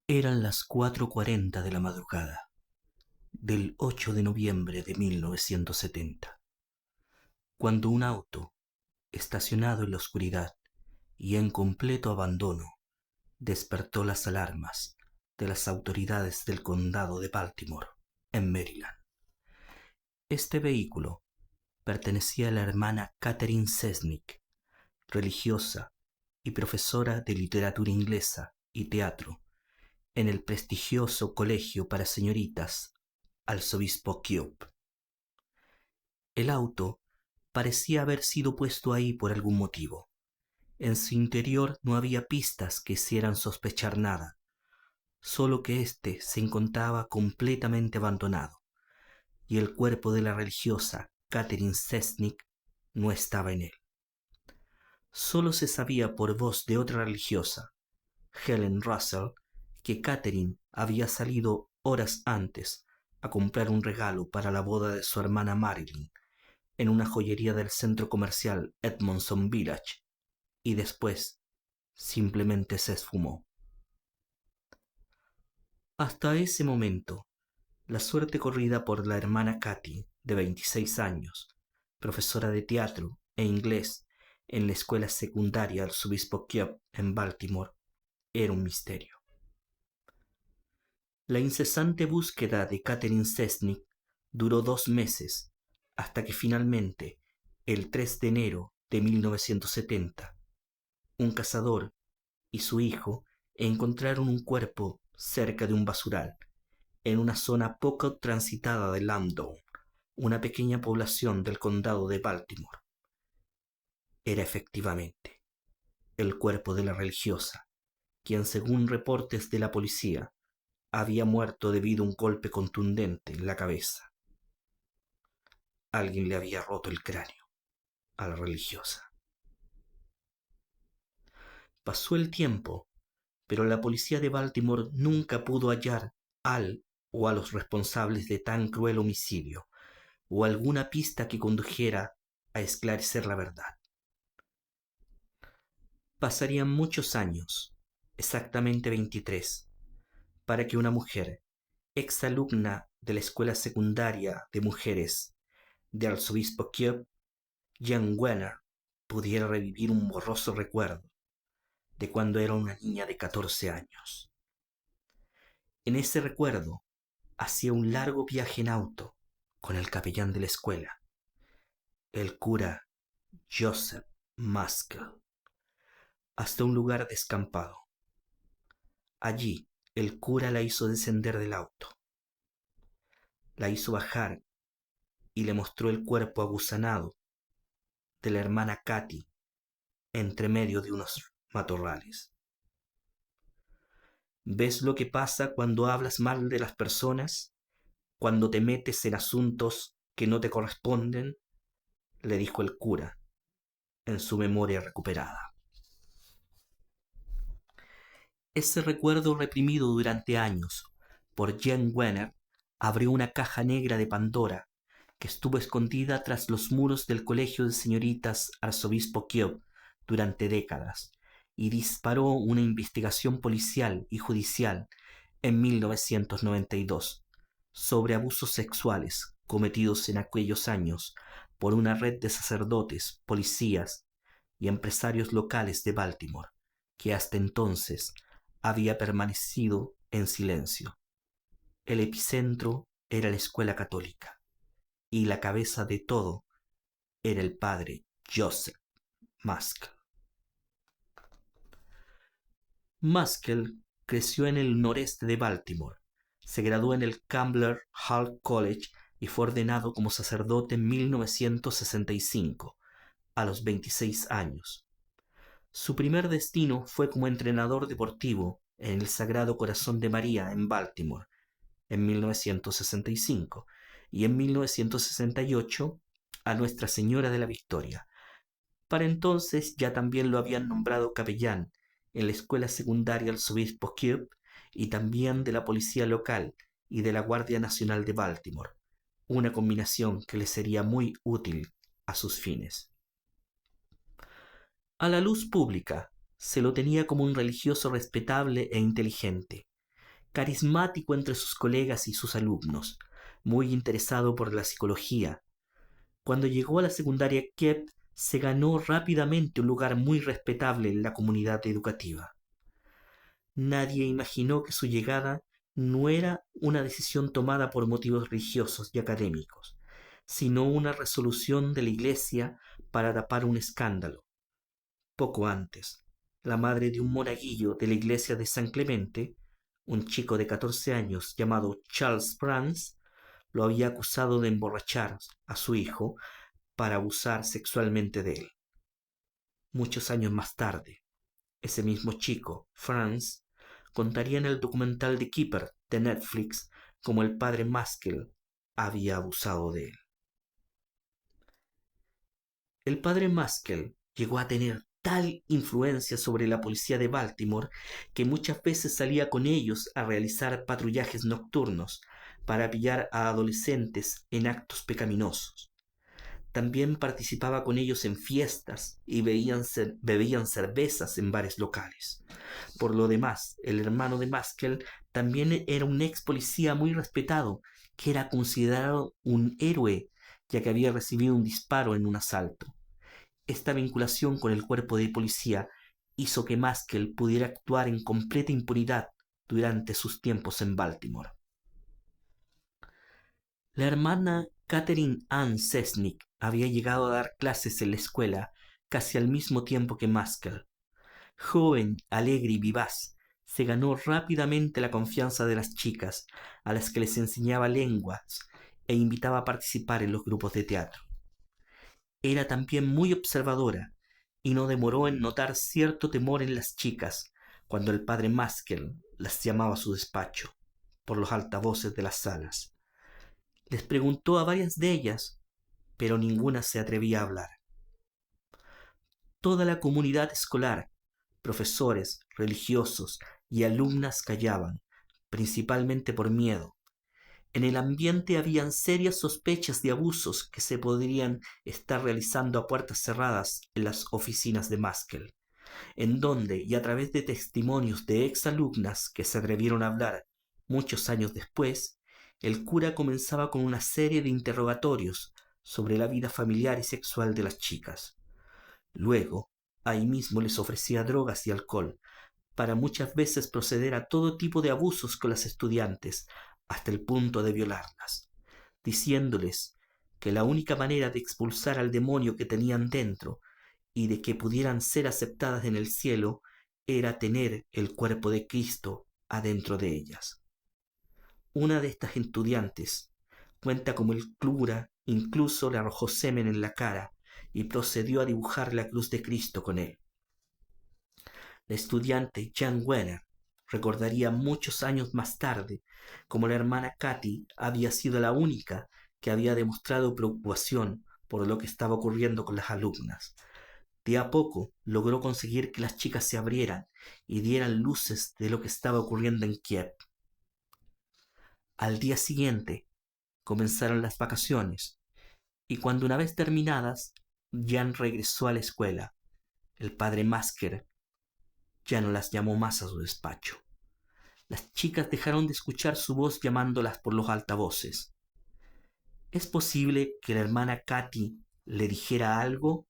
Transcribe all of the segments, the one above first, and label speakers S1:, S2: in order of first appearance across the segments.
S1: Eran las 4:40 de la madrugada del 8 de noviembre de 1970, cuando un auto, estacionado en la oscuridad y en completo abandono, despertó las alarmas de las autoridades del condado de Baltimore, en Maryland. Este vehículo pertenecía a la hermana Catherine Cesnik, religiosa y profesora de literatura inglesa y teatro en el prestigioso Colegio para Señoritas Arzobispo Cube. El auto parecía haber sido puesto ahí por algún motivo. En su interior no había pistas que hicieran sospechar nada, solo que éste se encontraba completamente abandonado, y el cuerpo de la religiosa Catherine Cesnik no estaba en él. Solo se sabía por voz de otra religiosa, Helen Russell, que Catherine había salido horas antes a comprar un regalo para la boda de su hermana Marilyn en una joyería del centro comercial Edmondson Village, y después simplemente se esfumó. Hasta ese momento, la suerte corrida por la hermana Katy, de 26 años, profesora de teatro e inglés en la escuela secundaria Arzobispo Cube en Baltimore, era un misterio. La incesante búsqueda de Catherine Cesnik duró 2 meses, hasta que finalmente, el 3 de enero de 1970, un cazador y su hijo encontraron un cuerpo cerca de un basural, en una zona poco transitada de Loudoun, una pequeña población del condado de Baltimore. Era efectivamente el cuerpo de la religiosa, quien, según reportes de la policía, había muerto debido a un golpe contundente en la cabeza. Alguien le había roto el cráneo a la religiosa. Pasó el tiempo, pero la policía de Baltimore nunca pudo hallar al o a los responsables de tan cruel homicidio, o alguna pista que condujera a esclarecer la verdad. Pasarían muchos años, exactamente 23, para que una mujer, exalumna de la escuela secundaria de mujeres de Arzobispo Cube, Jan Wenner, pudiera revivir un borroso recuerdo de cuando era una niña de 14 años. En ese recuerdo hacía un largo viaje en auto con el capellán de la escuela, el cura Joseph Maskell, hasta un lugar descampado. Allí el cura la hizo descender del auto, la hizo bajar y le mostró el cuerpo aguzanado de la hermana Katy entre medio de unos matorrales. ¿Ves lo que pasa cuando hablas mal de las personas? ¿Cuando te metes en asuntos que no te corresponden? Le dijo el cura en su memoria recuperada. Ese recuerdo reprimido durante años por Jan Wenner abrió una caja negra de Pandora que estuvo escondida tras los muros del colegio de señoritas Arzobispo Cube durante décadas, y disparó una investigación policial y judicial en 1992 sobre abusos sexuales cometidos en aquellos años por una red de sacerdotes, policías y empresarios locales de Baltimore, que hasta entonces había permanecido en silencio. El epicentro era la escuela católica, y la cabeza de todo era el padre Joseph Maskell. Maskell creció en el noreste de Baltimore, se graduó en el Campbell Hall College y fue ordenado como sacerdote en 1965, a los 26 años. Su primer destino fue como entrenador deportivo en el Sagrado Corazón de María en Baltimore en 1965, y en 1968 a Nuestra Señora de la Victoria. Para entonces ya también lo habían nombrado capellán en la escuela secundaria Arzobispo Cube, y también de la policía local y de la Guardia Nacional de Baltimore, una combinación que le sería muy útil a sus fines. A la luz pública se lo tenía como un religioso respetable e inteligente, carismático entre sus colegas y sus alumnos, muy interesado por la psicología. Cuando llegó a la secundaria Kep, se ganó rápidamente un lugar muy respetable en la comunidad educativa. Nadie imaginó que su llegada no era una decisión tomada por motivos religiosos y académicos, sino una resolución de la Iglesia para tapar un escándalo. Poco antes, la madre de un monaguillo de la iglesia de San Clemente, un chico de 14 años llamado Charles Franz, lo había acusado de emborrachar a su hijo para abusar sexualmente de él. Muchos años más tarde, ese mismo chico, Franz, contaría en el documental de Keeper de Netflix cómo el padre Maskell había abusado de él. El padre Maskell llegó a tener tal influencia sobre la policía de Baltimore que muchas veces salía con ellos a realizar patrullajes nocturnos para pillar a adolescentes en actos pecaminosos. También participaba con ellos en fiestas y bebían cervezas en bares locales. Por lo demás, el hermano de Maskell también era un ex policía muy respetado, que era considerado un héroe, ya que había recibido un disparo en un asalto. Esta vinculación con el cuerpo de policía hizo que Maskell pudiera actuar en completa impunidad durante sus tiempos en Baltimore. La hermana Catherine Ann Cesnik había llegado a dar clases en la escuela casi al mismo tiempo que Maskell. Joven, alegre y vivaz, se ganó rápidamente la confianza de las chicas, a las que les enseñaba lenguas e invitaba a participar en los grupos de teatro. Era también muy observadora y no demoró en notar cierto temor en las chicas cuando el padre Maskell las llamaba a su despacho por los altavoces de las salas. Les preguntó a varias de ellas, pero ninguna se atrevía a hablar. Toda la comunidad escolar, profesores, religiosos y alumnas callaban, principalmente por miedo. En el ambiente habían serias sospechas de abusos que se podrían estar realizando a puertas cerradas en las oficinas de Maskell, en donde, y a través de testimonios de exalumnas que se atrevieron a hablar muchos años después, el cura comenzaba con una serie de interrogatorios sobre la vida familiar y sexual de las chicas. Luego, ahí mismo les ofrecía drogas y alcohol, para muchas veces proceder a todo tipo de abusos con las estudiantes, hasta el punto de violarlas, diciéndoles que la única manera de expulsar al demonio que tenían dentro y de que pudieran ser aceptadas en el cielo era tener el cuerpo de Cristo adentro de ellas. Una de estas estudiantes cuenta cómo el cura incluso le arrojó semen en la cara y procedió a dibujar la cruz de Cristo con él. La estudiante Jan Wenner recordaría muchos años más tarde cómo la hermana Katy había sido la única que había demostrado preocupación por lo que estaba ocurriendo con las alumnas. De a poco logró conseguir que las chicas se abrieran y dieran luces de lo que estaba ocurriendo en Kiev. Al día siguiente comenzaron las vacaciones y cuando una vez terminadas Jan regresó a la escuela. El padre Masker ya no las llamó más a su despacho. Las chicas dejaron de escuchar su voz llamándolas por los altavoces. ¿Es posible que la hermana Katy le dijera algo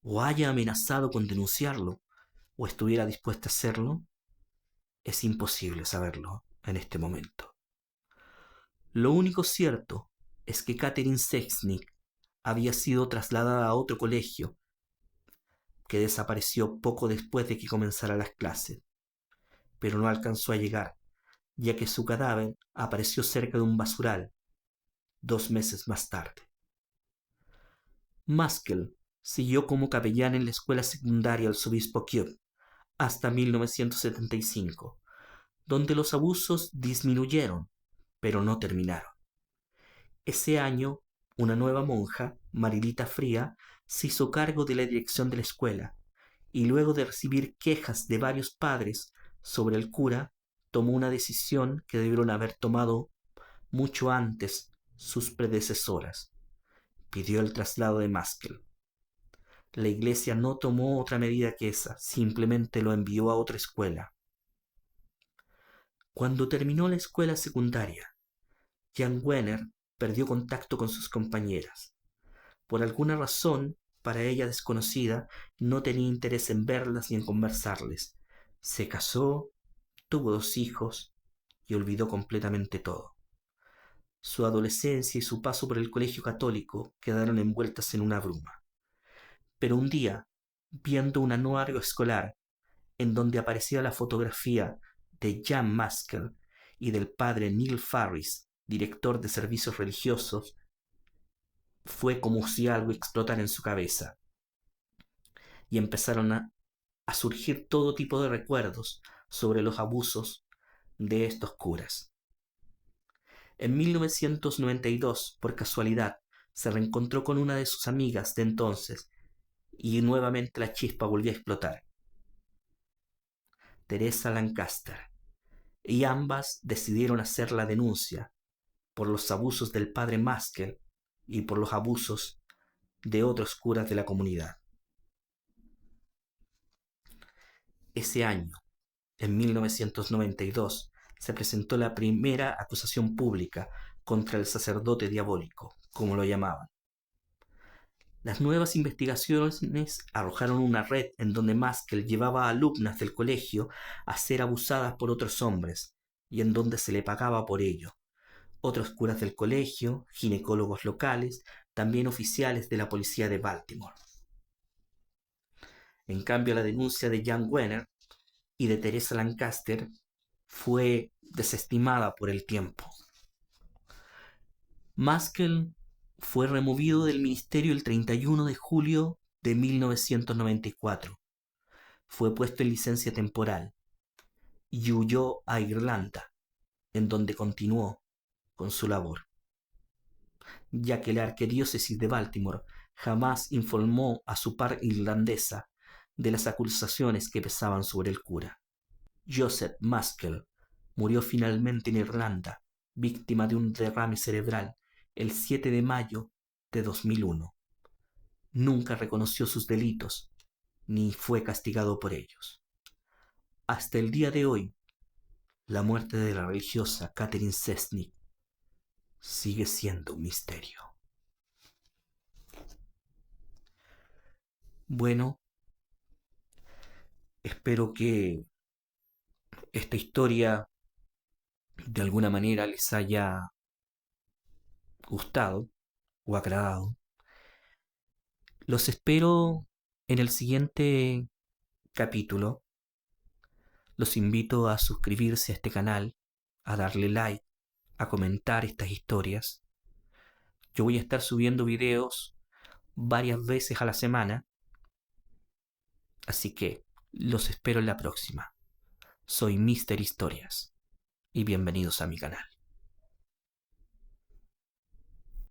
S1: o haya amenazado con denunciarlo o estuviera dispuesta a hacerlo? Es imposible saberlo en este momento. Lo único cierto es que Catherine Sexnick había sido trasladada a otro colegio que desapareció poco después de que comenzaran las clases, pero no alcanzó a llegar, ya que su cadáver apareció cerca de un basural 2 meses más tarde. Maskell siguió como capellán en la escuela secundaria Arzobispo Cube hasta 1975, donde los abusos disminuyeron, pero no terminaron. Ese año, una nueva monja, Marilita Fría, se hizo cargo de la dirección de la escuela y luego de recibir quejas de varios padres sobre el cura, tomó una decisión que debieron haber tomado mucho antes sus predecesoras. Pidió el traslado de Maskell. La iglesia no tomó otra medida que esa, simplemente lo envió a otra escuela. Cuando terminó la escuela secundaria, Jan Wenner perdió contacto con sus compañeras. Por alguna razón, para ella desconocida, no tenía interés en verlas ni en conversarles. Se casó, tuvo 2 hijos y olvidó completamente todo. Su adolescencia y su paso por el colegio católico quedaron envueltas en una bruma. Pero un día, viendo un anuario escolar en donde aparecía la fotografía de Jan Maskell y del padre Neil Farris, director de servicios religiosos, fue como si algo explotara en su cabeza y empezaron a surgir todo tipo de recuerdos sobre los abusos de estos curas. En 1992, por casualidad, se reencontró con una de sus amigas de entonces y nuevamente la chispa volvió a explotar. Teresa Lancaster, y ambas decidieron hacer la denuncia por los abusos del padre Maskell y por los abusos de otros curas de la comunidad. Ese año, en 1992, se presentó la primera acusación pública contra el sacerdote diabólico, como lo llamaban. Las nuevas investigaciones arrojaron una red en donde Maskell llevaba a alumnas del colegio a ser abusadas por otros hombres y en donde se le pagaba por ello. Otros curas del colegio, ginecólogos locales, también oficiales de la policía de Baltimore. En cambio, la denuncia de Jan Wenner y de Teresa Lancaster fue desestimada por el tiempo. Maskell fue removido del ministerio el 31 de julio de 1994. Fue puesto en licencia temporal y huyó a Irlanda, en donde continuó con su labor, ya que la arquidiócesis de Baltimore jamás informó a su par irlandesa de las acusaciones que pesaban sobre el cura. Joseph Maskell murió finalmente en Irlanda, víctima de un derrame cerebral, el 7 de mayo de 2001. Nunca reconoció sus delitos, ni fue castigado por ellos. Hasta el día de hoy, la muerte de la religiosa Catherine Cessnick sigue siendo un misterio. Bueno, espero que esta historia de alguna manera les haya gustado o agradado. Los espero en el siguiente capítulo. Los invito a suscribirse a este canal, a darle like, a comentar estas historias. Yo voy a estar subiendo videos varias veces a la semana, así que los espero en la próxima. Soy Mr. Historias y bienvenidos a mi canal.